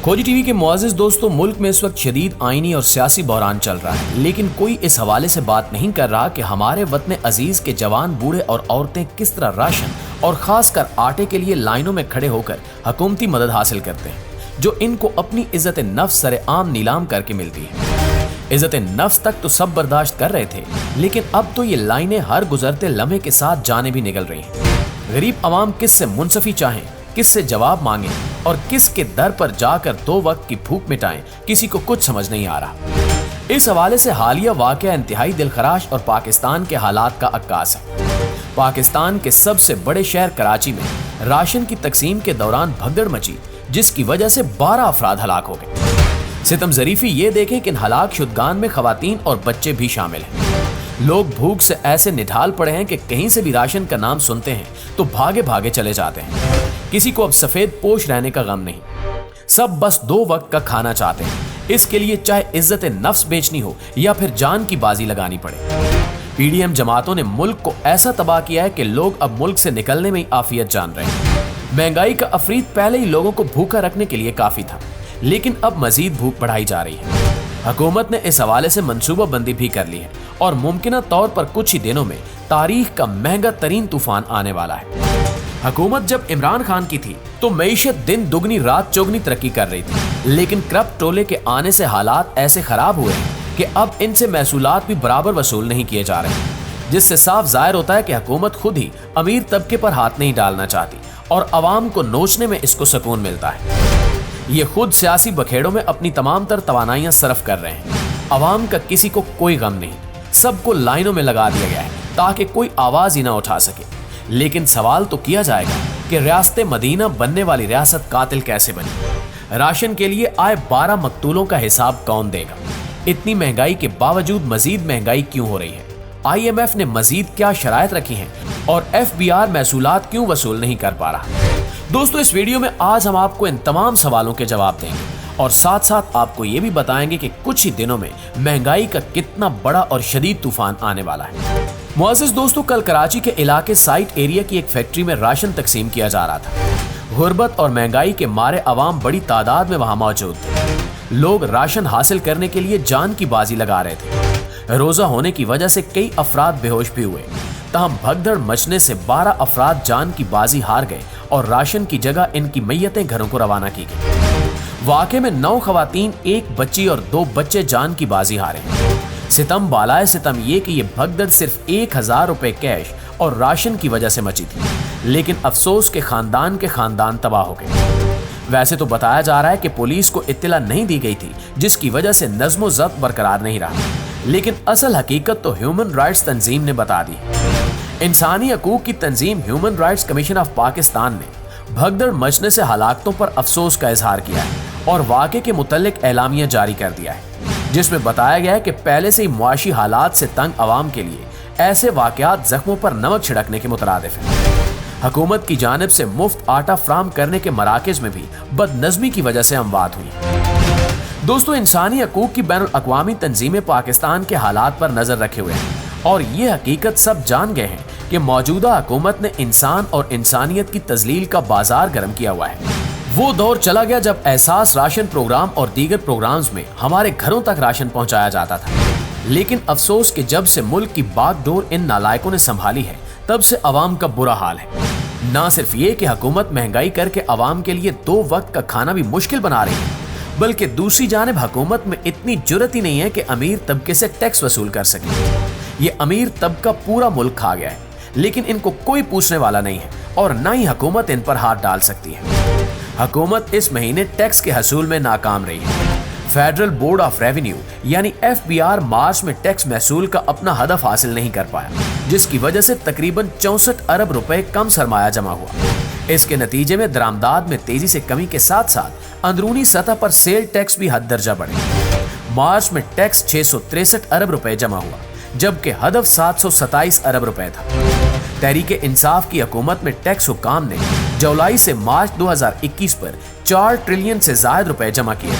खोजी टीवी के मुआज़िज़ दोस्तों, मुल्क में इस वक्त शदीद आईनी और सियासी बहरान चल रहा है, लेकिन कोई इस हवाले से बात नहीं कर रहा कि हमारे वतन अजीज के जवान, बूढ़े और औरतें किस तरह राशन और खासकर आटे के लिए लाइनों में खड़े होकर हुकूमती मदद हासिल करते हैं, जो इनको अपनी इज्जत नफ्स सरेआम नीलाम करके मिलती है। इज्जत नफ्स तक तो सब बर्दाश्त कर रहे थे, लेकिन अब तो ये लाइनें हर गुजरते लम्हे के साथ जाने भी निकल रही हैं। गरीब अवाम किससे मुंसफी चाहें, किससे जवाब मांगे और किसके दर पर जाकर 2 वक्त की भूख मिटाएं, किसी को कुछ समझ नहीं आ रहा। इस हवाले से हालिया वाकया इंतहाई दिलखराश और पाकिस्तान के हालात का अक्कास है। पाकिस्तान के सबसे बड़े शहर कराची में राशन की तकसीम के दौरान भगदड़ मची, जिसकी वजह से 12 अफराद हलाक हो गए। सितम ज़रीफी ये देखें कि इन हलाक शुदगान में खवातीन और बच्चे भी शामिल हैं। लोग भूख से ऐसे निढाल पड़े हैं कि कहीं से भी राशन का नाम सुनते हैं तो भागे भागे चले जाते हैं। किसी को अब सफेद पोश रहने का गम नहीं, सब बस 2 वक्त का खाना चाहते हैं। इसके लिए चाहे इज्जत नफ्स बेचनी हो या फिर जान की बाजी लगानी पड़े। पीडीएम जमातों ने मुल्क को ऐसा तबाह किया है कि लोग अब मुल्क से निकलने में ही आफियत जान रहे हैं। महंगाई का अफरीत पहले ही लोगों को भूखा रखने के लिए काफी था, लेकिन अब मजीद भूख बढ़ाई जा रही है। हुकूमत ने इस हवाले से मंसूबा बंदी भी कर ली है और मुमकिन तौर पर कुछ ही दिनों में तारीख का महंगा तरीन तूफान आने वाला है। हुकूमत जब इमरान खान की थी तो मईशत दिन दुगनी रात चौगनी तरक्की कर रही थी, लेकिन करप्ट टोले के आने से हालात ऐसे खराब हुए कि अब इनसे महसूलात भी बराबर वसूल नहीं किए जा रहे, जिससे साफ जाहिर होता है कि हुकूमत खुद ही अमीर तबके पर हाथ नहीं डालना चाहती और अवाम को नोचने में इसको सुकून मिलता है। ये खुद सियासी बखेड़ों में अपनी तमाम तर तवानाइयां सरफ कर रहे हैं। अवाम का किसी को कोई गम नहीं, सबको लाइनों में लगा दिया गया है ताकि कोई आवाज ही ना उठा सके। लेकिन सवाल तो किया जाएगा कि रियासत मदीना बनने वाली रियासत कातिल कैसे बनी? राशन के लिए आए 12 मकतूलों का हिसाब कौन देगा? इतनी महंगाई के बावजूद मजीद महंगाई क्यों हो रही है? IMF ने मजीद क्या शराइत रखी हैं और FBR महसूलात क्यों वसूल नहीं कर पा रहा? दोस्तों, इस वीडियो में आज हम आपको इन तमाम सवालों के जवाब देंगे और साथ साथ आपको ये भी बताएंगे कि कुछ ही दिनों में महंगाई का कितना बड़ा और शदीद तूफान आने वाला है। मुआज़िज़ दोस्तों, कल कराची के इलाके साइट एरिया की एक फैक्ट्री में राशन तकसीम किया जा रहा था। गुर्बत और महंगाई के मारे अवाम बड़ी तादाद में वहां मौजूद थे। लोग राशन हासिल करने के लिए जान की बाजी लगा रहे थे। रोजा होने की वजह से कई अफराद बेहोश भी हुए। तहम भगदड़ मचने से 12 अफराद जान की बाजी हार गए और राशन की जगह इनकी मैयतें घरों को रवाना की गई। वाक़े में 9 खवातीन, 1 बच्ची और 2 बच्चे जान की बाजी हारे। सितम बालाए सितम ये कि ये भगदड़ सिर्फ 1000 रुपए कैश और राशन की वजह से मची थी, लेकिन अफसोस के खानदान तबाह हो गए। वैसे तो बताया जा रहा है कि पुलिस को इत्तला नहीं दी गई थी, जिसकी वजह से नज़्म ज़ब्त बरकरार नहीं रहा, लेकिन असल हकीकत तो ह्यूमन राइट्स तंजीम ने बता दी। इंसानी हकूक की तंजीम human rights commission of Pakistan ने भगदड़ मचने से हलाकतों पर अफसोस का इजहार किया है और वाक़े के मुतल्लिक एलामिया जारी कर दिया है, जिसमें बताया गया है कि पहले से ही मुआशी हालात से तंग अवाम के लिए ऐसे वाक़यात जख्मों पर नमक छिड़कने के मुतरादिफ है। हुकूमत की जानिब से मुफ्त आटा फ्राहम करने के मराकज़ में भी बदनज़मी की वजह से अमवात हुई। दोस्तों, इंसानी हकूक की बैनुल अक़वामी तंजीमें पाकिस्तान के हालात पर नजर रखे हुए हैं और ये हकीकत सब जान गए हैं कि मौजूदा हुकूमत ने इंसान और इंसानियत की तजलील का बाजार गर्म किया हुआ है। वो दौर चला गया जब एहसास राशन प्रोग्राम और दीगर प्रोग्राम्स में हमारे घरों तक राशन पहुंचाया जाता था, लेकिन अफसोस कि जब से मुल्क की बागडोर इन नालायकों ने संभाली है, तब से अवाम का बुरा हाल है। ना सिर्फ ये कि हुकूमत महंगाई करके अवाम के लिए 2 वक्त का खाना भी मुश्किल बना रही है, बल्कि दूसरी जानिब हुकूमत में इतनी जुर्रत ही नहीं है कि अमीर तबके से टैक्स वसूल कर सके। ये अमीर तबका पूरा मुल्क खा गया है, लेकिन इनको कोई पूछने वाला नहीं है और न ही हुकूमत इन पर हाथ डाल सकती है। हुकूमत इस महीने टैक्स के हसूल में नाकाम रही है। फेडरल बोर्ड ऑफ रेवेन्यू यानी FBR मार्च में टैक्स महसूल का अपना हदफ हासिल नहीं कर पाया, जिसकी वजह से तकरीबन 64 अरब रुपए कम सरमाया जमा हुआ। इसके नतीजे में दरामदाद में तेजी से कमी के साथ साथ अंदरूनी सतह पर सेल टैक्स भी हद दर्जा बढ़े। मार्च में टैक्स 663 अरब रुपए जमा हुआ, जबकि हदफ 727 अरब रुपए था। तहरीक इंसाफ की हुकूमत में टैक्स हुकाम ने जुलाई से मार्च 2021 पर 4 ट्रिलियन से ज्यादा रुपए जमा किए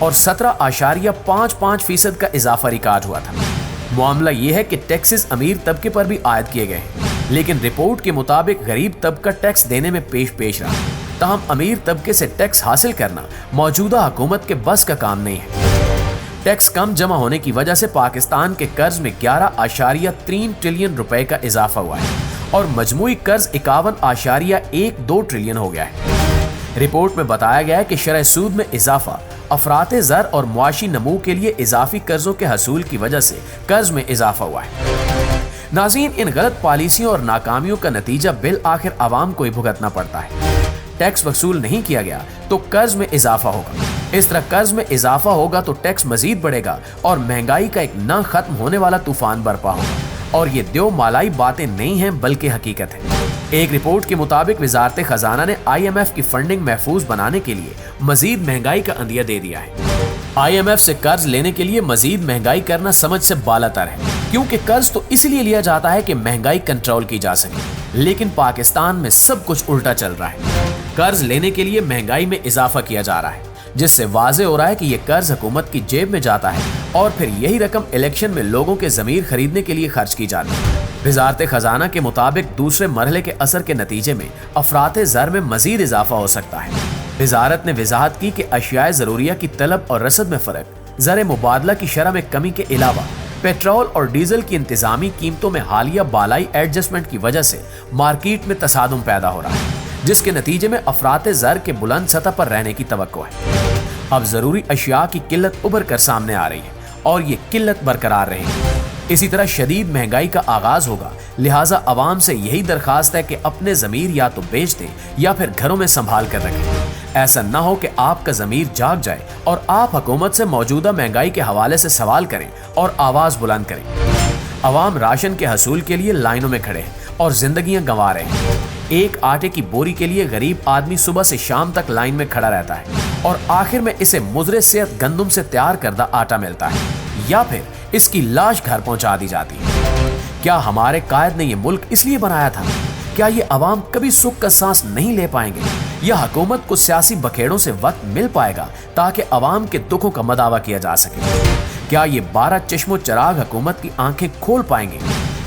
और 17.55% का इजाफा रिकॉर्ड हुआ था। मामला यह है कि टैक्सेस अमीर तबके पर भी आयद किए गए हैं, लेकिन रिपोर्ट के मुताबिक गरीब तबका टैक्स देने में पेश रहा। ताहम अमीर तबके से टैक्स हासिल करना मौजूदा हुकूमत के बस का काम नहीं है। टैक्स कम जमा होने की वजह से पाकिस्तान के कर्ज में 11.3 ट्रिलियन रुपए का इजाफा हुआ है और मजमूई कर्ज 51.12 ट्रिलियन हो गया है। रिपोर्ट में बताया गया है कि शरह सूद में इजाफा, अफराते ज़र और मुआशी नमू के लिए इजाफी कर्जों के हसूल की वजह से कर्ज में इजाफा हुआ है। नाज़रीन, इन गलत पॉलिसियों और नाकामियों का नतीजा बिल आखिर आवाम को ही भुगतना पड़ता है। टैक्स वसूल नहीं किया गया तो कर्ज में इजाफा होगा। इस तरह कर्ज में इजाफा होगा तो टैक्स मजीद बढ़ेगा और महंगाई का एक न खत्म होने वाला तूफान बरपा होगा। और ये दो मालाई बातें नहीं हैं बल्कि हकीकत है। एक रिपोर्ट के मुताबिक वजारत खजाना ने IMF की फंडिंग महफूज बनाने के लिए मजीद महंगाई का अंदिया दे दिया है। IMF से कर्ज लेने के लिए मजीद महंगाई करना समझ से बालातर है, क्योंकि कर्ज तो इसलिए लिया जाता है कि महंगाई कंट्रोल की जा सके। लेकिन पाकिस्तान में सब कुछ उल्टा चल रहा है। कर्ज लेने के लिए महंगाई में इजाफा किया जा रहा है, जिससे वाज़े हो रहा है कि ये कर्ज हुकूमत की जेब में जाता है और फिर यही रकम इलेक्शन में लोगों के ज़मीर खरीदने के लिए खर्च की जाती है। वजारत खजाना के मुताबिक दूसरे मरहले के असर के नतीजे में अफराते ज़र में मजीद इजाफा हो सकता है। वजारत ने वजाहत की कि अशियाए ज़रूरिया की तलब और रसद में फ़र्क, ज़र मुबादला की शरह में कमी के अलावा पेट्रोल और डीजल की इंतजामी कीमतों में हालिया बालाई एडजस्टमेंट की वजह से मार्केट में तसादुम पैदा हो रहा है, जिसके नतीजे में अफराते ज़र के बुलंद सतह पर रहने की तवक्को है। अब जरूरी अशिया की किल्लत उभर कर सामने आ रही है और ये किल्लत बरकरार रहेगी। इसी तरह शदीद महंगाई का आगाज होगा, लिहाजा अवाम से यही दरखास्त है कि अपने ज़मीर या तो बेच दें या फिर घरों में संभाल कर रखें। ऐसा न हो कि आपका ज़मीर जाग जाए और आप हुकूमत से मौजूदा महंगाई के हवाले से सवाल करें और आवाज बुलंद करें। अवाम राशन के हसूल के लिए लाइनों में खड़े हैं और जिंदगियां गंवा रहे हैं। एक आटे की बोरी के लिए गरीब आदमी सुबह से शाम तक लाइन में खड़ा रहता है और आखिर में इसे मुजरे सेहत गंदुम से तैयार करदा आटा मिलता है या फिर इसकी लाश घर पहुंचा दी जाती है। क्या हमारे कायद ने ये मुल्क इसलिए बनाया था? क्या ये अवाम कभी सुख का सांस नहीं ले पाएंगे या हुकूमत को सियासी बखेड़ों से वक्त मिल पाएगा ताकि अवाम के दुखों का मदावा किया जा सके? क्या ये 12 चश्मो चराग हुकूमत की आंखें खोल पाएंगे?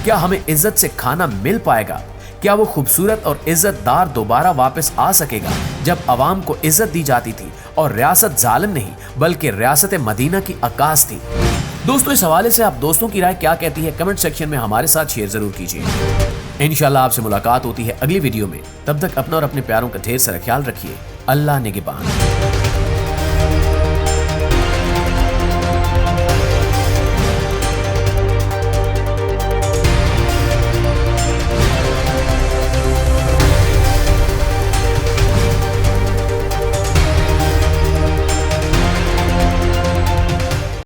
क्या हमें इज्जत से खाना मिल पाएगा? क्या वो खूबसूरत और इज्जतदार दोबारा वापस आ सकेगा जब अवाम को इज्जत दी जाती थी और रियासत जालिम नहीं बल्कि रियासत मदीना की आकाश थी? दोस्तों, इस हवाले से आप दोस्तों की राय क्या कहती है कमेंट सेक्शन में हमारे साथ शेयर जरूर कीजिए। इंशाल्लाह आपसे मुलाकात होती है अगली वीडियो में। तब तक अपना और अपने प्यारों का ढेर सारा ख्याल रखिए। अल्लाह निगहबान।